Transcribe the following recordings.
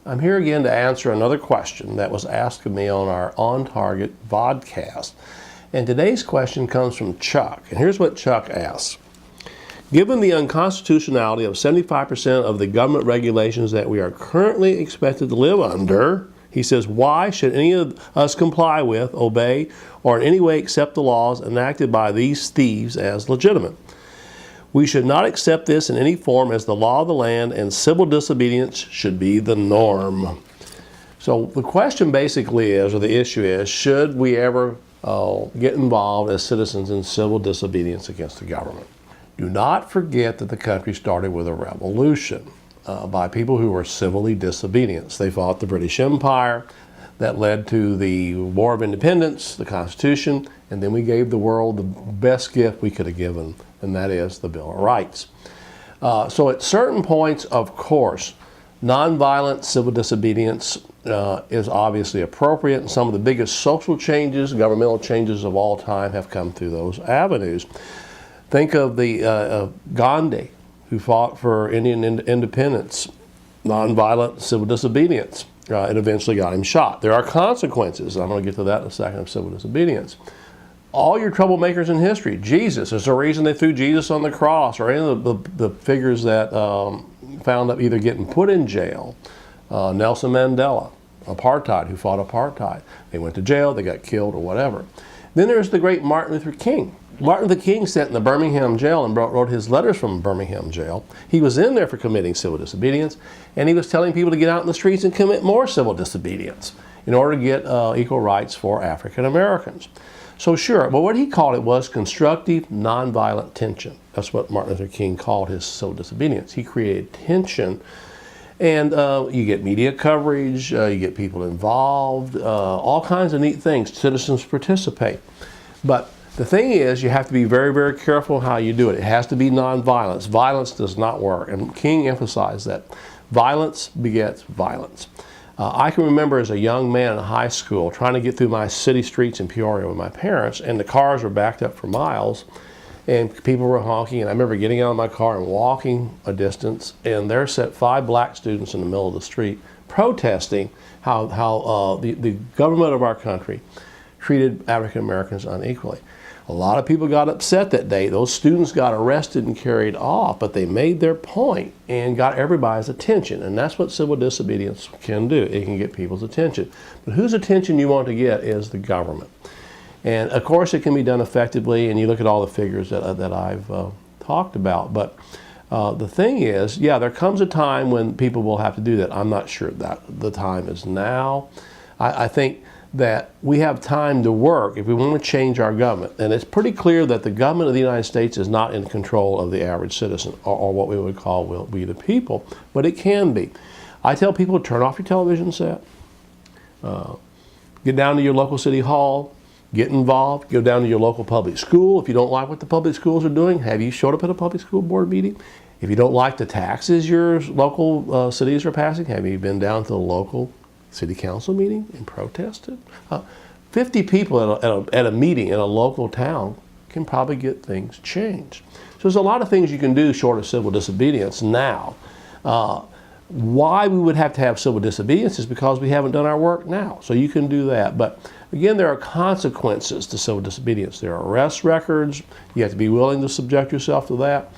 I'm here again to answer another question that was asked of me on our On Target vodcast. And today's question comes from Chuck. And here's what Chuck asks. Given the unconstitutionality of 75% of the government regulations that we are currently expected to live under, he says, why should any of us comply with, obey, or in any way accept the laws enacted by these thieves as legitimate? We should not accept this in any form as the law of the land, and civil disobedience should be the norm. So the question basically is, or the issue is, should we ever get involved as citizens in civil disobedience against the government? Do not forget that the country started with a revolution by people who were civilly disobedient. They fought the British Empire. That led to the War of Independence, the Constitution, and then we gave the world the best gift we could have given, and that is the Bill of Rights. So at certain points, of course, nonviolent civil disobedience is obviously appropriate, and some of the biggest social changes, governmental changes of all time have come through those avenues. Think of the Gandhi, who fought for Indian independence, nonviolent civil disobedience. It eventually got him shot. There are consequences. I'm going to get to that in a second of civil disobedience. All your troublemakers in history, Jesus, there's a reason they threw Jesus on the cross, or any of the figures that found up either getting put in jail. Nelson Mandela, apartheid, who fought apartheid. They went to jail, they got killed, or whatever. Then there's the great Martin Luther King. Martin Luther King sat in the Birmingham jail and wrote his letters from Birmingham jail. He was in there for committing civil disobedience, and he was telling people to get out in the streets and commit more civil disobedience in order to get equal rights for African Americans. So sure, but what he called it was constructive nonviolent tension. That's what Martin Luther King called his civil disobedience. He created tension, and you get media coverage, you get people involved, all kinds of neat things. Citizens participate. But the thing is, you have to be very, very careful how you do it. It has to be nonviolence. Violence does not work. And King emphasized that violence begets violence. I can remember as a young man in high school trying to get through my city streets in Peoria with my parents, and the cars were backed up for miles, and people were honking, and I remember getting out of my car and walking a distance, and there sat 5 black students in the middle of the street protesting how the government of our country treated African Americans unequally. A lot of people got upset that day. Those students got arrested and carried off, but they made their point and got everybody's attention. And that's what civil disobedience can do. It can get people's attention. But whose attention you want to get is the government. And of course it can be done effectively, and you look at all the figures that I've talked about. But the thing is, yeah, there comes a time when people will have to do that. I'm not sure that the time is now. I think that we have time to work if we want to change our government. And it's pretty clear that the government of the United States is not in control of the average citizen, or what we would call we the people, but it can be. I tell people to turn off your television set, get down to your local city hall, get involved, go down to your local public school. If you don't like what the public schools are doing, have you showed up at a public school board meeting? If you don't like the taxes your local cities are passing, have you been down to the local city council meeting and protested? 50 people at a meeting in a local town can probably get things changed. So there's a lot of things you can do short of civil disobedience now. Why we would have to have civil disobedience is because we haven't done our work now. So you can do that. But again, there are consequences to civil disobedience. There are arrest records. You have to be willing to subject yourself to that.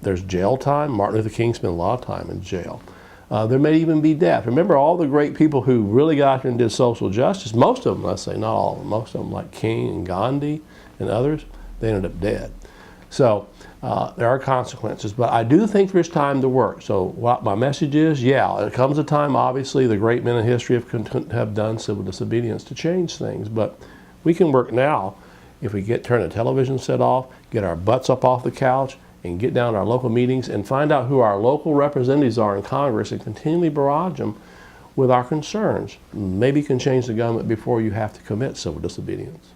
There's jail time. Martin Luther King spent a lot of time in jail. There may even be death. Remember all the great people who really got here and did social justice, most of them, let's say, not all of them, most of them like King and Gandhi and others, they ended up dead. So there are consequences, but I do think there's time to work. So what my message is, yeah, there comes a time, obviously, the great men in history have done civil disobedience to change things, but we can work now if we turn the television set off, get our butts up off the couch, and get down to our local meetings and find out who our local representatives are in Congress and continually barrage them with our concerns. Maybe you can change the government before you have to commit civil disobedience.